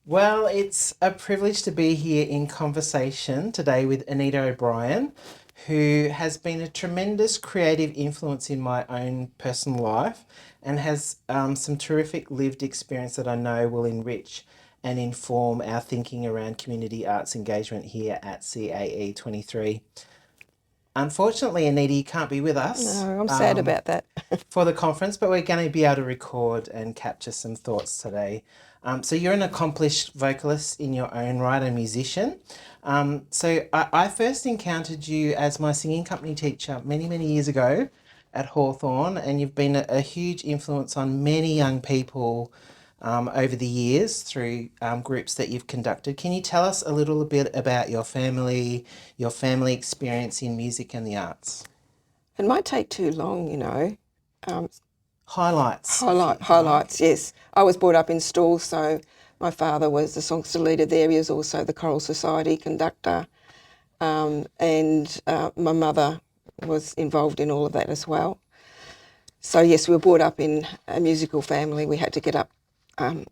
Well, it's a privilege to be here in conversation today with Anita O'Brien, who has been a tremendous creative influence in my own personal life and has some terrific lived experience that I know will enrich and inform our thinking around community arts engagement here at CAE 23. Unfortunately, Anita, you can't be with us No, I'm sad about that. for the conference, but we're going to be able to record and capture some thoughts today. So you're an accomplished vocalist in your own right, a musician. So I first encountered you as my singing company teacher many, many years ago at Hawthorn, and you've been a huge influence on many young people over the years through groups that you've conducted. Can you tell us a little bit about your family experience in music and the arts? It might take too long, Um, Highlights, if you like. highlights, yes. I was brought up in Stawell, so my father was the songster leader there. He was also the choral society conductor, and my mother was involved in all of that as well. So yes, we were brought up in a musical family. We had to get up on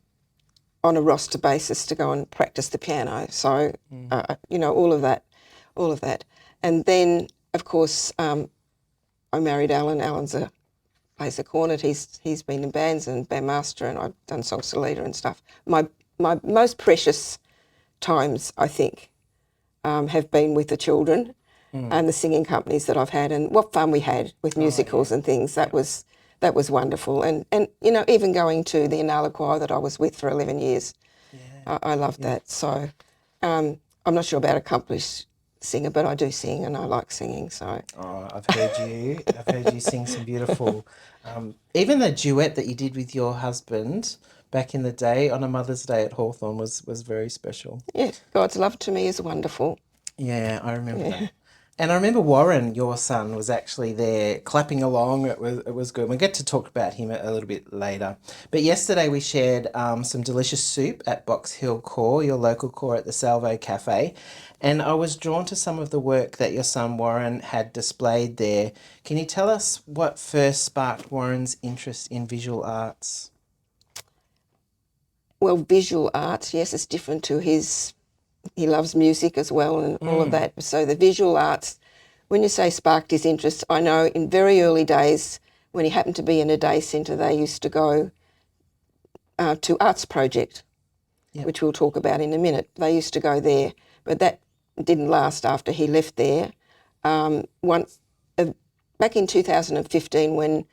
a roster basis to go and practice the piano. So all of that, and then of course I married Alan. Alan's a plays the cornet. He's been in bands and bandmaster, and I've done songster leader and stuff. My most precious times, I think, have been with the children and the singing companies that I've had, and what fun we had with musicals and things. That was wonderful, and even going to the Inala choir that I was with for 11 years, I loved that. So I'm not sure about accomplished singer, but I do sing and I like singing. So Oh, I've heard you. I've heard you sing some beautiful. Even the duet that you did with your husband back in the day on a Mother's Day at Hawthorn was very special. yeah, God's love to me is wonderful. Yeah, I remember that. And I remember Warren, your son, was actually there clapping along. It was good. We'll get to talk about him a little bit later. But yesterday we shared some delicious soup at Box Hill Core, your local core at the Salvo Cafe. And I was drawn to some of the work that your son Warren had displayed there. Can you tell us what first sparked Warren's interest in visual arts? Well, visual arts, yes, it's different to his. He loves music as well and all of that. So the visual arts, when you say sparked his interest, I know in very early days when he happened to be in a day centre, they used to go to Arts Project, Yep. which we'll talk about in a minute. They used to go there, but that didn't last after he left there. Once back in 2015, when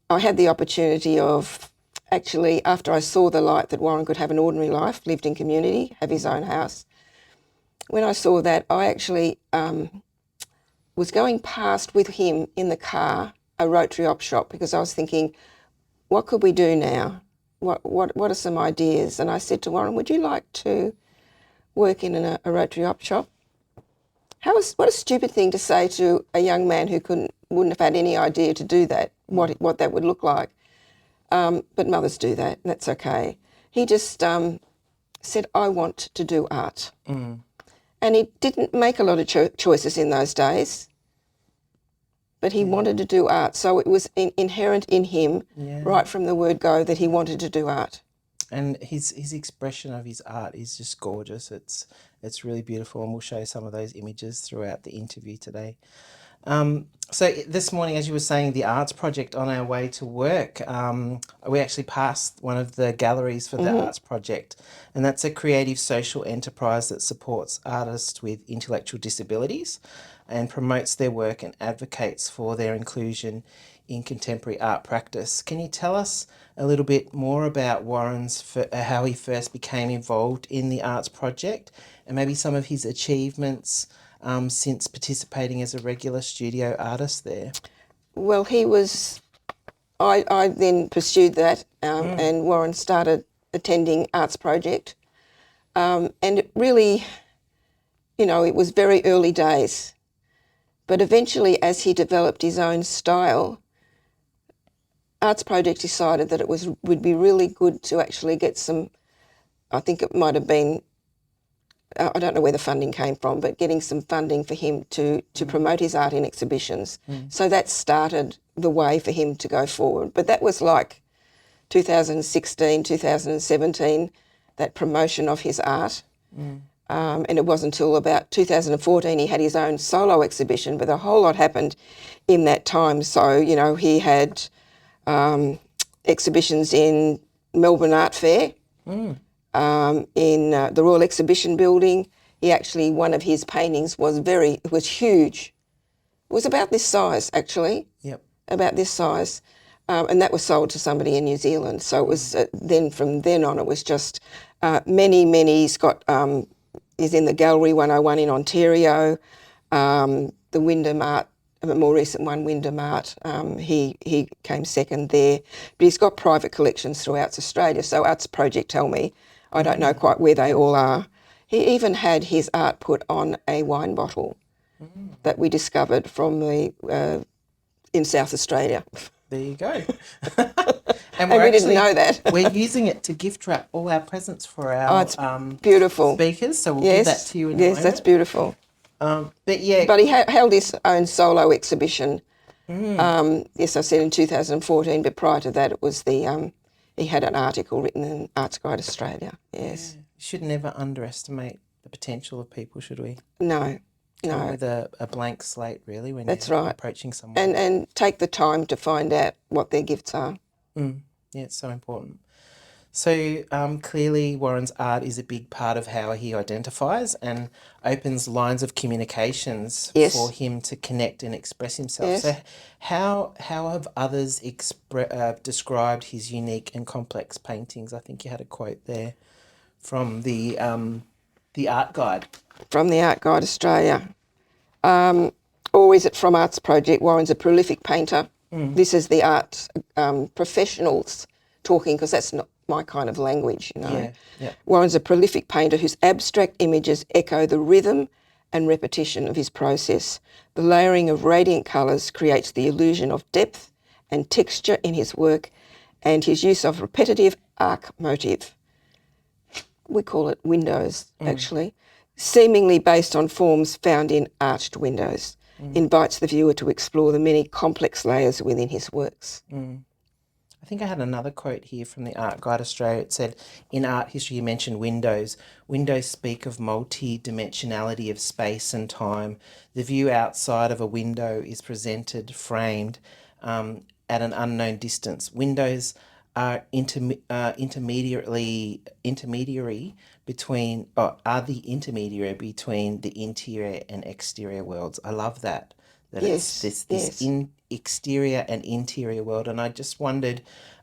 I had the opportunity of actually, after I saw the light that Warren could have an ordinary life, lived in community, have his own house. When I saw that, I actually was going past with him in the car a Rotary op shop because I was thinking, what could we do now? What are some ideas? And I said to Warren, would you like to work in a Rotary op shop? What a stupid thing to say to a young man who wouldn't have had any idea to do that, what that would look like. But mothers do that, and that's okay. He just said, I want to do art. And he didn't make a lot of choices in those days, but he wanted to do art. So it was inherent in him, right from the word go, that he wanted to do art. And his expression of his art is just gorgeous. It's really beautiful, and we'll show some of those images throughout the interview today. So this morning, as you were saying, the arts project on our way to work, we actually passed one of the galleries for the arts project, and that's a creative social enterprise that supports artists with intellectual disabilities and promotes their work and advocates for their inclusion in contemporary art practice. Can you tell us a little bit more about how he first became involved in the arts project and maybe some of his achievements since participating as a regular studio artist there? Well, I then pursued that and Warren started attending Arts Project. And it really, it was very early days. But eventually, as he developed his own style, Arts Project decided that would be really good to actually get some, I think it might have been, I don't know where the funding came from, but getting some funding for him to promote his art in exhibitions. So that started the way for him to go forward. But that was like 2016, 2017, that promotion of his art. And it wasn't until about 2014 he had his own solo exhibition, but a whole lot happened in that time. So, you know, he had exhibitions in Melbourne Art Fair, in the Royal Exhibition Building. He actually, one of his paintings was huge. It was about this size, actually. Yep. About this size. And that was sold to somebody in New Zealand. So it was then, from then on, it was just many. He's got, he's in the Gallery 101 in Ontario, the Wyndham Art, a more recent one, Wyndham Art. He came second there. But he's got private collections throughout Australia. So Arts Project tell me, I don't know quite where they all are. He even had his art put on a wine bottle that we discovered from in South Australia. There you go. And we didn't know that. We're using it to gift wrap all our presents for our It's beautiful speakers, so we'll give that to you in a moment. Yes, that's beautiful. But yeah. But he held his own solo exhibition, yes, I said in 2014, but prior to that it was he had an article written in Arts Guide Australia, yes. Yeah. Should never underestimate the potential of people, should we? No. Come with a blank slate, really, when that's you're right. approaching someone. And take the time to find out what their gifts are. Yeah, it's so important. So clearly Warren's art is a big part of how he identifies and opens lines of communications for him to connect and express himself. Yes. So how have others described his unique and complex paintings? I think you had a quote there from the Art Guide. From the Art Guide Australia. Or is it from Arts Project? Warren's a prolific painter. This is the art professionals talking, because that's not my kind of language, you know. Yeah. Warren's a prolific painter whose abstract images echo the rhythm and repetition of his process. The layering of radiant colours creates the illusion of depth and texture in his work, and his use of repetitive arc motif, we call it windows actually, seemingly based on forms found in arched windows, invites the viewer to explore the many complex layers within his works. I think I had another quote here from the Art Guide Australia. It said, in art history, you mentioned windows. Windows speak of multi-dimensionality of space and time. The view outside of a window is presented, framed at an unknown distance. Windows are intermediary between the interior and exterior worlds. I love that. It's this exterior and interior world. And I just wondered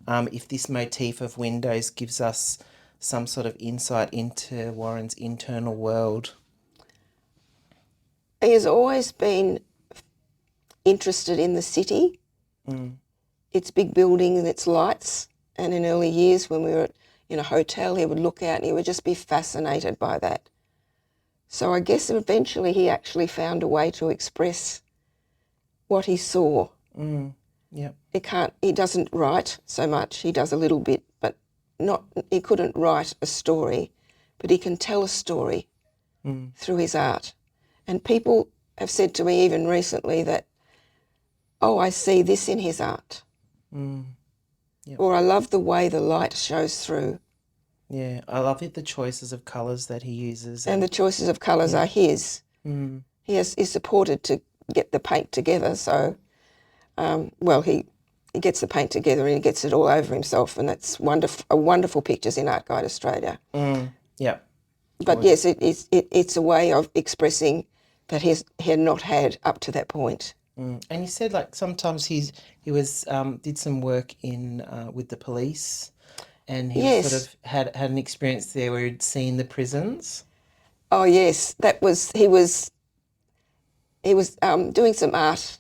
if this motif of windows gives us some sort of insight into Warren's internal world. He has always been interested in the city, its big buildings and its lights. And in early years when we were in a hotel, he would look out and he would just be fascinated by that. So I guess eventually he actually found a way to express what he saw. Yep. He doesn't write so much. He does a little bit, but he couldn't write a story, but he can tell a story through his art. And people have said to me even recently that, oh, I see this in his art. Yep. Or I love the way the light shows through. Yeah, I love it, the choices of colours that he uses. And the choices of colours are his. He's supported to get the paint together, so, he gets the paint together and he gets it all over himself, and that's wonderful pictures in Art Guide Australia. Yeah. But yes, it's a way of expressing that he had not had up to that point. And you said like sometimes he was did some work in with the police, and he sort of had an experience there where he'd seen the prisons. Oh yes, he was doing some art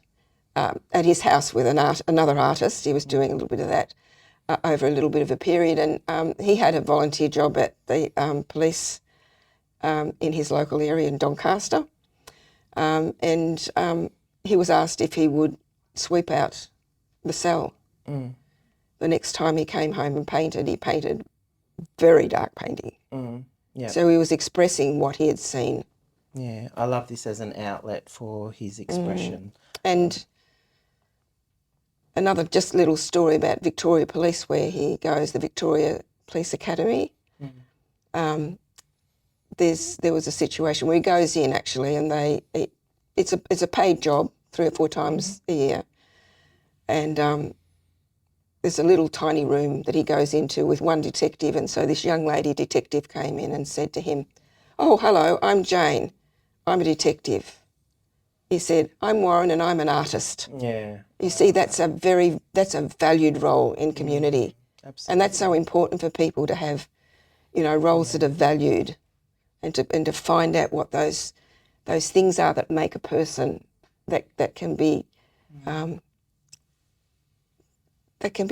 at his house with another artist. He was doing a little bit of that over a little bit of a period, and he had a volunteer job at the police in his local area in Doncaster, and he was asked if he would sweep out the cell. The next time he came home and painted, he painted very dark painting. Yeah. So he was expressing what he had seen. Yeah, I love this as an outlet for his expression. And another just little story about Victoria Police, where he goes, the Victoria Police Academy, there was a situation where he goes in actually, and it's a paid job 3 or 4 times a year, and there's a little tiny room that he goes into with one detective, and so this young lady detective came in and said to him, "Oh, hello, I'm Jane. I'm a detective." He said, "I'm Warren and I'm an artist." Yeah. You see, that's a valued role in community. Absolutely. And that's so important for people to have, roles that are valued, and to find out what those things are that make a person that can be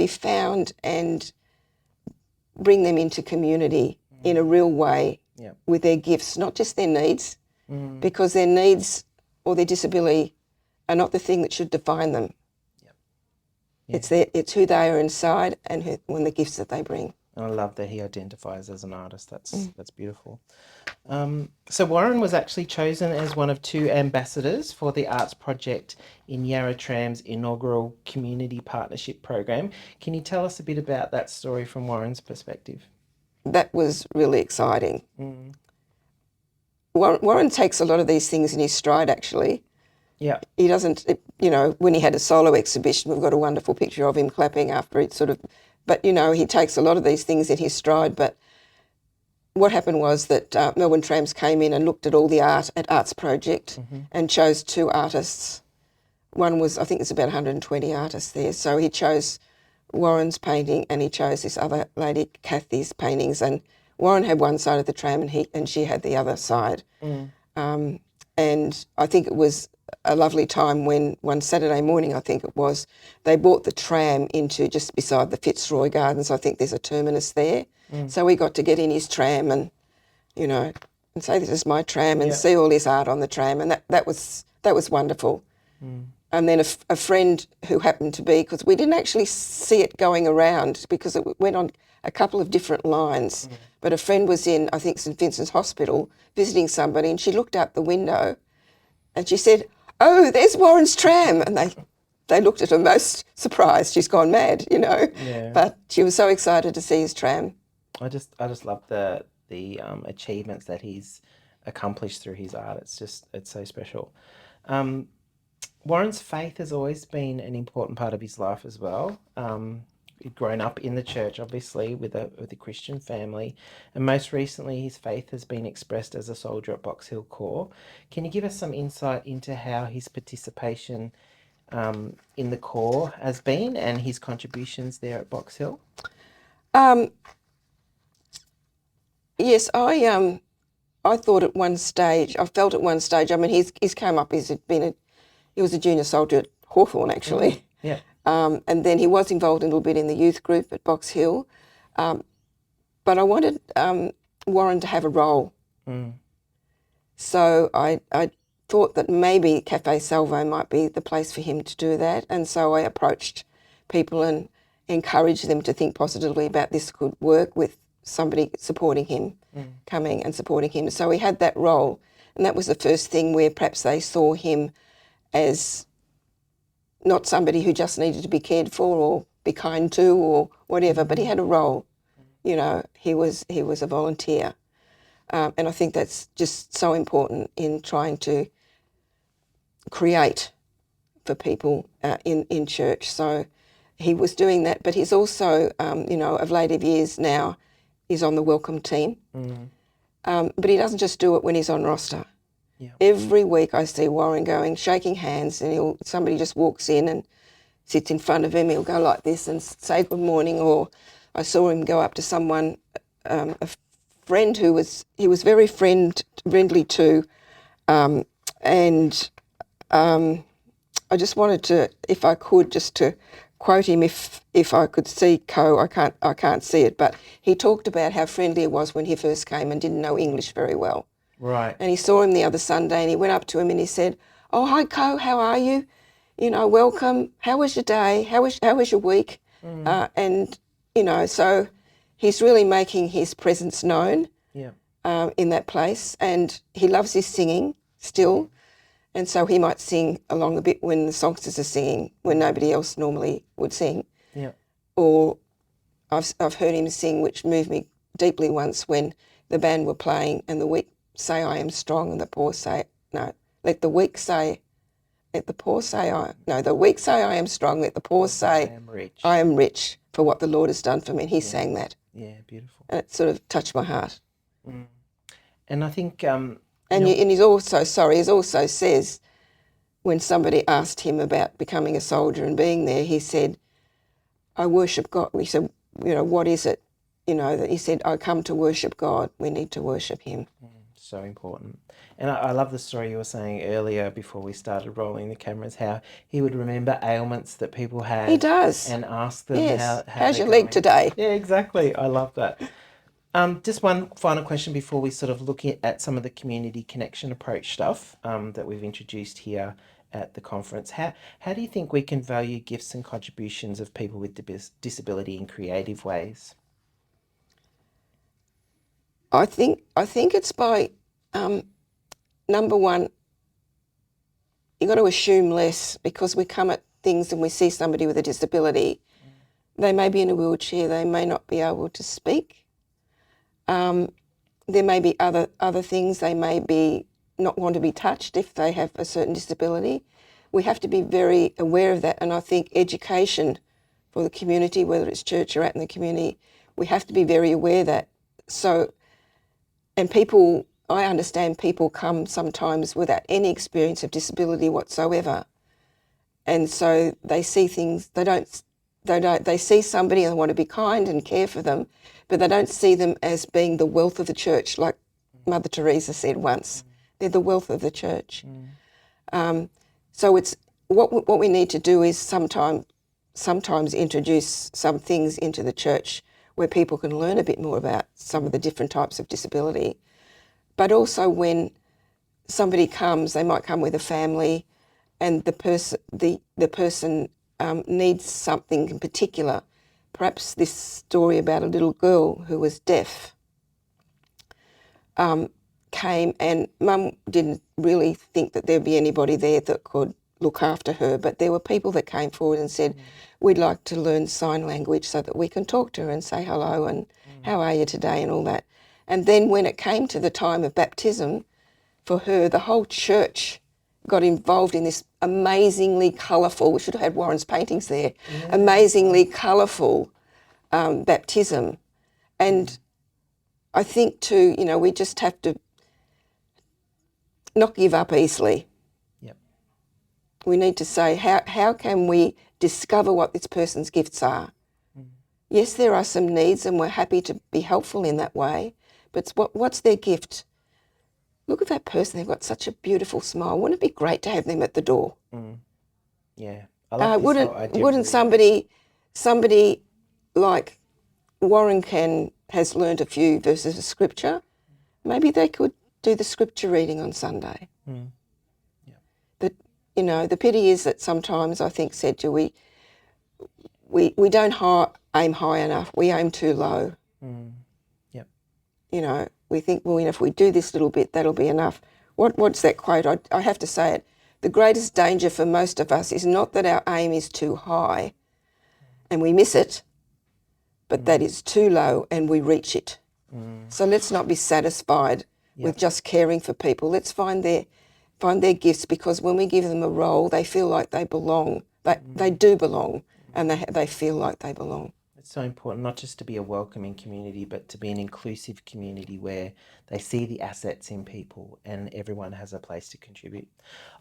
found and bring them into community in a real way with their gifts, not just their needs, because their needs or their disability are not the thing that should define them. Yeah. It's who they are inside and the gifts that they bring. And I love that he identifies as an artist. That's beautiful. So Warren was actually chosen as one of 2 ambassadors for the arts project in Yarra Tram's inaugural community partnership program. Can you tell us a bit about that story from Warren's perspective? That was really exciting. Warren takes a lot of these things in his stride, actually. Yeah. He doesn't, when he had a solo exhibition, we've got a wonderful picture of him clapping after it but, he takes a lot of these things in his stride. But what happened was that Melbourne Trams came in and looked at all the art at Arts Project and chose 2 artists. One was, I think there's about 120 artists there. So he chose Warren's painting and he chose this other lady, Kathy's paintings. And Warren had one side of the tram and she had the other side. And I think it was a lovely time when one Saturday morning, I think it was, they brought the tram into just beside the Fitzroy Gardens. I think there's a terminus there. So we got to get in his tram and, and say, "This is my tram," and see all his art on the tram. And that was wonderful. And then a friend who happened to be, because we didn't actually see it going around because it went on a couple of different lines, but a friend was in, I think, St Vincent's Hospital visiting somebody, and she looked out the window and she said, "Oh, there's Warren's tram." And they looked at her most surprised. She's gone mad, Yeah. But she was so excited to see his tram. I just love the achievements that he's accomplished through his art. It's so special. Warren's faith has always been an important part of his life as well. He'd grown up in the church, obviously, with a Christian family, and most recently his faith has been expressed as a soldier at Box Hill Corps. Can you give us some insight into how his participation in the Corps has been and his contributions there at Box Hill? Yes, I thought at one stage, I felt at one stage, I mean, he's come up, he was a junior soldier at Hawthorn, actually. Yeah. And then he was involved a little bit in the youth group at Box Hill. But I wanted Warren to have a role. So I thought that maybe Cafe Salvo might be the place for him to do that. And so I approached people and encouraged them to think positively about this could work with somebody supporting him, coming and supporting him. So he had that role. And that was the first thing where perhaps they saw him as not somebody who just needed to be cared for or be kind to or whatever, but he had a role. He was a volunteer. And I think that's just so important in trying to create for people in church. So he was doing that, but he's also, of later years now, he's on the welcome team. But he doesn't just do it when he's on roster. Yeah. Every week I see Warren going, shaking hands, and somebody just walks in and sits in front of him. He'll go like this and say good morning. Or I saw him go up to someone, a friend he was very friendly to, and I just wanted to, if I could, just to quote him if I could see I can't see it, but he talked about how friendly it was when he first came and didn't know English very well. Right. And he saw him the other Sunday and he went up to him and he said, "Oh, hi, Co, how are you? Welcome. How was your day? How was your week?" And, so he's really making his presence known in that place. And he loves his singing still. And so he might sing along a bit when the songsters are singing, when nobody else normally would sing. Yeah. Or I've heard him sing, which moved me deeply once, when the band were playing and the weak say I am strong and the poor say, no, let the weak say, let the poor say the weak say I am strong, let the poor say I am rich for what the Lord has done for me. And he sang that. Yeah, beautiful. And it sort of touched my heart. And I think... and he's also says, when somebody asked him about becoming a soldier and being there, he said, I worship God. We said, what is it? That he said, I come to worship God. We need to worship him. So important. And I love the story you were saying earlier before we started rolling the cameras, how he would remember ailments that people had. He does. And ask them Yes. how How's they're your leg going. today? Yeah, exactly. I love that. Just one final question before we sort of look at some of the community connection approach stuff that we've introduced here at the conference. How do you think we can value gifts and contributions of people with disability in creative ways? I think it's by, number one, you've got to assume less, because we come at things and we see somebody with a disability. They may be in a wheelchair, they may not be able to speak. There may be other things, they may be not want to be touched if they have a certain disability. We have to be very aware of that, and I think education for the community, whether it's church or out in the community, we have to be very aware of that. So, and people, I understand people come sometimes without any experience of disability whatsoever, and so they see things, they see somebody and they want to be kind and care for them, but they don't see them as being the wealth of the church, like Mother Teresa said once. They're the wealth of the church. So it's what we need to do is sometimes introduce some things into the church where people can learn a bit more about some of the different types of disability. But also when somebody comes, they might come with a family, and the person needs something in particular. Perhaps this story about a little girl who was deaf came, and Mum didn't really think that there'd be anybody there that could look after her, but there were people that came forward and said, we'd like to learn sign language so that we can talk to her and say hello and how are you today and all that. And then when it came to the time of baptism for her, the whole church got involved in this amazingly colourful, we should have had Warren's paintings there, amazingly colourful baptism. And I think too, we just have to not give up easily. Yep. We need to say, how can we discover what this person's gifts are? Yes, there are some needs and we're happy to be helpful in that way, but what's their gift? Look at that person, they've got such a beautiful smile. Wouldn't it be great to have them at the door? Yeah. I like this whole idea. Wouldn't somebody like Warren has learned a few verses of scripture, maybe they could do the scripture reading on Sunday. Yeah. But, the pity is that sometimes I think, Sedja, we don't aim high enough, we aim too low. Yep. We think, well, if we do this little bit, that'll be enough. What's that quote? I have to say it. The greatest danger for most of us is not that our aim is too high and we miss it, but that it's too low and we reach it. So let's not be satisfied with just caring for people. Let's find their gifts, because when we give them a role, they feel like they belong. They do belong, and they feel like they belong. It's so important not just to be a welcoming community, but to be an inclusive community where they see the assets in people and everyone has a place to contribute.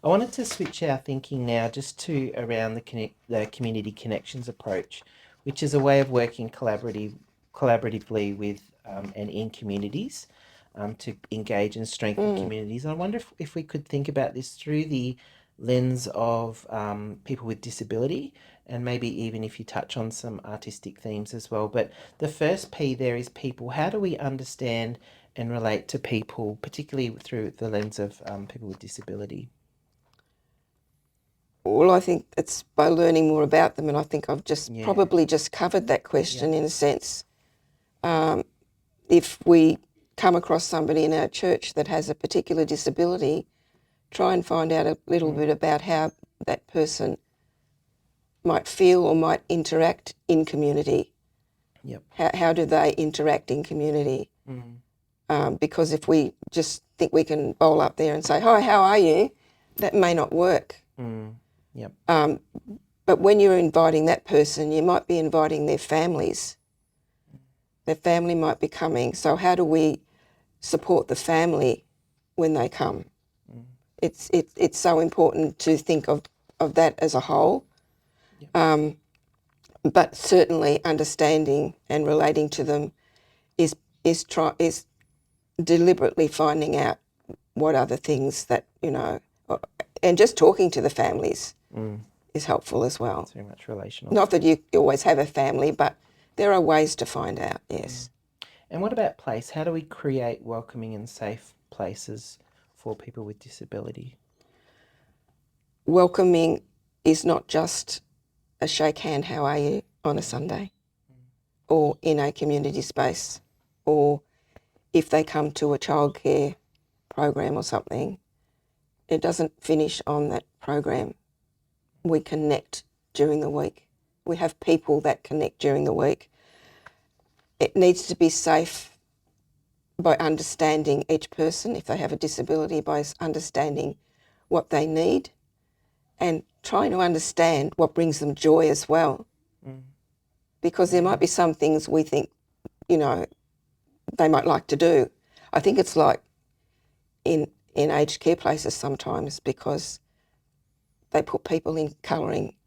I wanted to switch our thinking now just to around the community connections approach, which is a way of working collaboratively with and in communities to engage and strengthen communities. And I wonder if we could think about this through the lens of people with disability, and maybe even if you touch on some artistic themes as well. But the first P there is people. How do we understand and relate to people, particularly through the lens of people with disability? Well, I think it's by learning more about them, and I think I've probably just covered that question in a sense. If we come across somebody in our church that has a particular disability, try and find out a little bit about how that person might feel or might interact in community. Yep. How do they interact in community? because if we just think we can bowl up there and say, "Hi, how are you?" that may not work. Yep. But when you're inviting that person, you might be inviting their families. Their family might be coming. So how do we support the family when they come? It's so important to think of that as a whole. Yep. But certainly understanding and relating to them is deliberately finding out what other things that, and just talking to the families is helpful as well. It's very much relational. Not that you always have a family, but there are ways to find out, yes. And what about place? How do we create welcoming and safe places for people with disability? Welcoming is not just a shake hand, how are you, on a Sunday, or in a community space, or if they come to a childcare program or something, it doesn't finish on that program. We connect during the week. We have people that connect during the week. It needs to be safe by understanding each person, if they have a disability, by understanding what they need and trying to understand what brings them joy as well. Because there might be some things we think, they might like to do. I think it's like in aged care places sometimes, because they put people in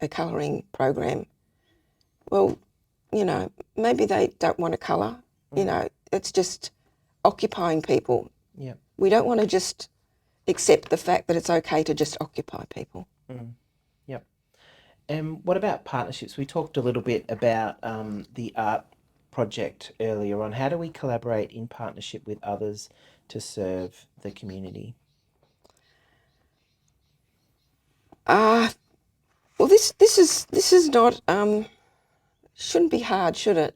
a colouring program. Well, maybe they don't want to colour. It's just occupying people. Yep. We don't want to just accept the fact that it's okay to just occupy people. Yep. And what about partnerships? We talked a little bit about the art project earlier on. How do we collaborate in partnership with others to serve the community? Well, this is not shouldn't be hard, should it?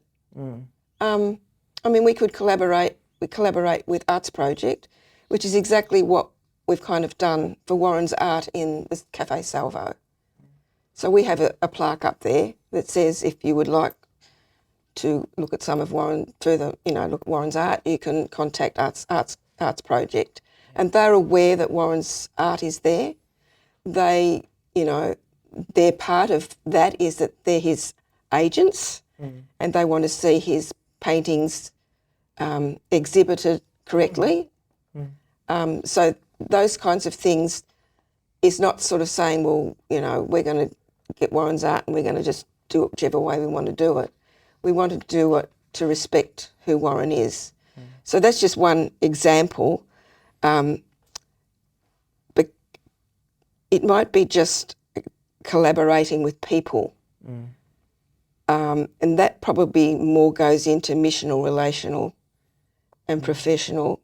We could collaborate. We collaborate with Arts Project, which is exactly what we've kind of done for Warren's art in the Cafe Salvo. So we have a plaque up there that says, if you would like to look at some of Warren further, look at Warren's art, you can contact Arts Project, and they're aware that Warren's art is there. They, their part of that is that they're his agents, and they want to see his paintings exhibited correctly. So those kinds of things is not sort of saying, well, we're going to get Warren's art and we're going to just do it whichever way we want to do it. We want to do it to respect who Warren is. So that's just one example. But it might be just collaborating with people. And that probably more goes into missional, relational and professional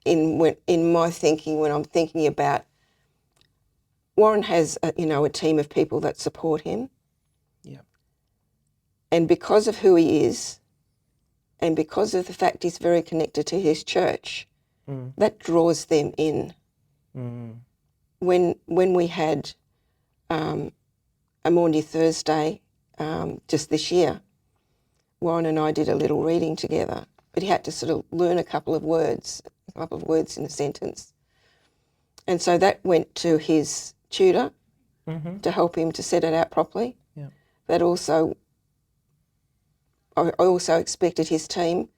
in my thinking, when I'm thinking about Warren has a team of people that support him. Yeah. And because of who he is, and because of the fact he's very connected to his church, that draws them in. When we had a Maundy Thursday just this year, Warren and I did a little reading together, but he had to sort of learn a couple of words in a sentence. And so that went to his tutor to help him to set it out properly. Yeah. I also expected his team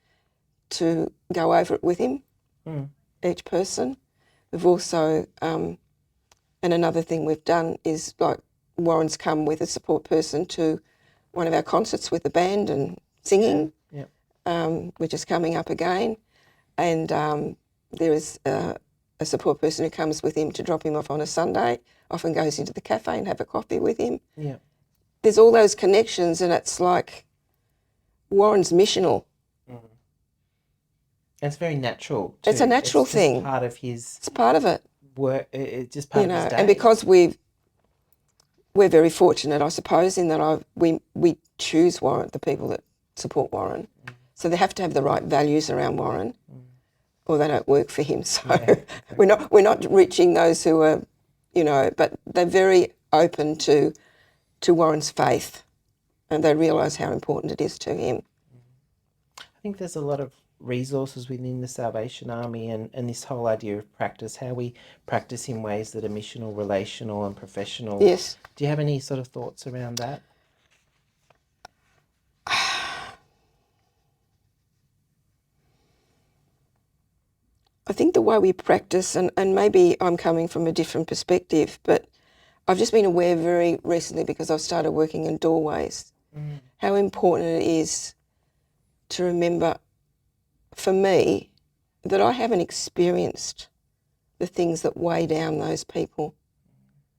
to go over it with him, each person. We've also, and another thing we've done is, like, Warren's come with a support person to one of our concerts with the band and singing, which is coming up again. And there is a support person who comes with him to drop him off on a Sunday, often goes into the cafe and have a coffee with him. Yeah. There's all those connections, and it's like Warren's missional. And it's very natural too. It's a natural thing. It's part of his It's part of it. work. It's just part of his day. And because we're very fortunate, I suppose, in that we choose Warren, the people that support Warren. So they have to have the right values around Warren, or they don't work for him. So we're not reaching those who are, but they're very open to Warren's faith, and they realise how important it is to him. I think there's a lot of resources within the Salvation Army, and this whole idea of practice, how we practice in ways that are missional, relational and professional. Yes. Do you have any sort of thoughts around that? I think the way we practice, and maybe I'm coming from a different perspective, but I've just been aware very recently because I've started working in doorways, how important it is to remember, for me, that I haven't experienced the things that weigh down those people.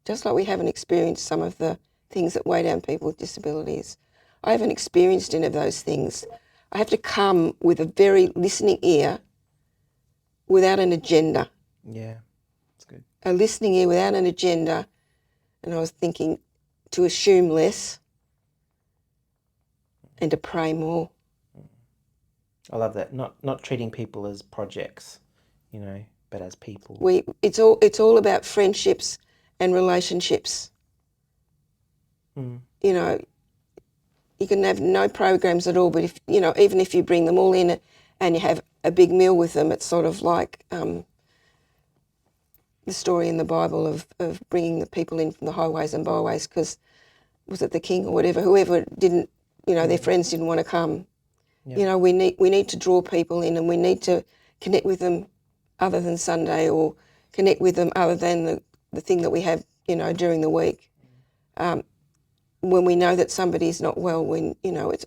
Just like we haven't experienced some of the things that weigh down people with disabilities. I haven't experienced any of those things. I have to come with a very listening ear without an agenda. Yeah, that's good. A listening ear without an agenda. And I was thinking to assume less and to pray more. I love that. Not treating people as projects, but as people. It's all about friendships and relationships. You know, you can have no programs at all, but if even if you bring them all in and you have a big meal with them, it's sort of like the story in the Bible of bringing the people in from the highways and byways because, was it the king or whatever, whoever didn't, their friends didn't want to come. Yeah. We need to draw people in, and we need to connect with them other than Sunday, or connect with them other than the thing that we have, during the week. When we know that somebody's not well, it's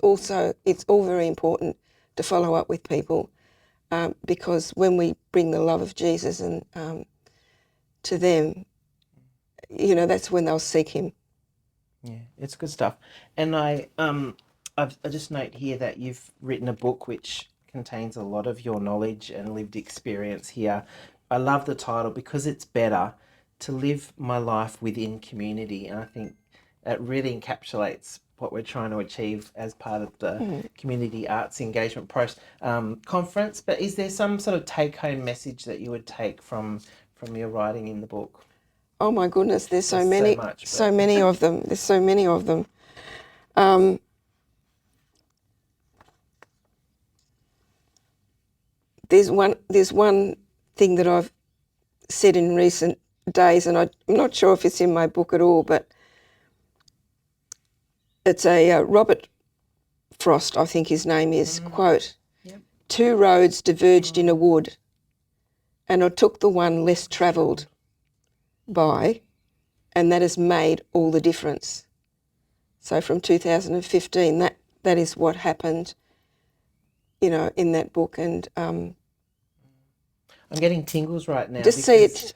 all very important to follow up with people because when we bring the love of Jesus and to them, that's when they'll seek him. Yeah, it's good stuff. And I just note here that you've written a book which contains a lot of your knowledge and lived experience here. I love the title because it's better to live my life within community, and I think it really encapsulates what we're trying to achieve as part of the Community Arts Engagement Conference. But is there some sort of take-home message that you would take from your writing in the book? Oh my goodness, there's so many of them. There's so many of them. There's one thing that I've said in recent days, and I'm not sure if it's in my book at all, but it's a Robert Frost, I think his name is, quote, "Yep. 2 roads diverged in a wood, and I took the one less travelled by, and that has made all the difference." So from 2015, that is what happened, in that book. And I'm getting tingles right now. Just see it.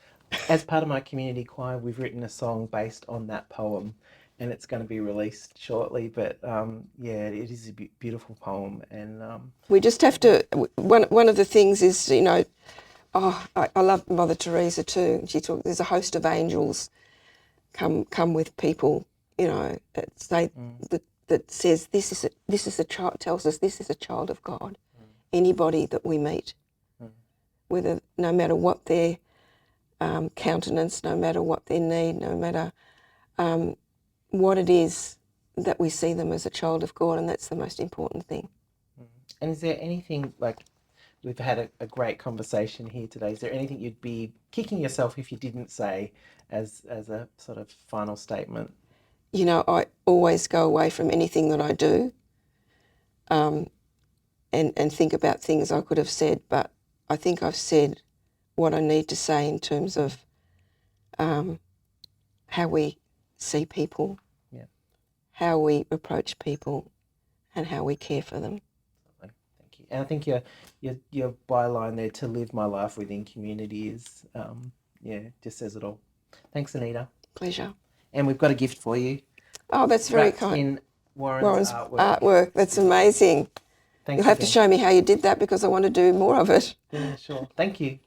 As part of my community choir, we've written a song based on that poem, and it's going to be released shortly. But it is a beautiful poem, and we just have to. One of the things is, I love Mother Teresa too. She talked. There's a host of angels come with people. That says this is a child, tells us this is a child of God. Anybody that we meet, whether no matter what their countenance, no matter what their need, no matter what it is, that we see them as a child of God, and that's the most important thing. And is there anything, like, we've had a great conversation here today, is there anything you'd be kicking yourself if you didn't say as a sort of final statement? I always go away from anything that I do and think about things I could have said, but I think I've said what I need to say in terms of how we see people, how we approach people, and how we care for them. Thank you. And I think your byline there, "to live my life within community," is just says it all. Thanks, Anita. Pleasure. And we've got a gift for you. Oh, that's very kind. In Warren's artwork. That's amazing. Thanks. You'll have to show me how you did that because I want to do more of it. Yeah, sure. Thank you.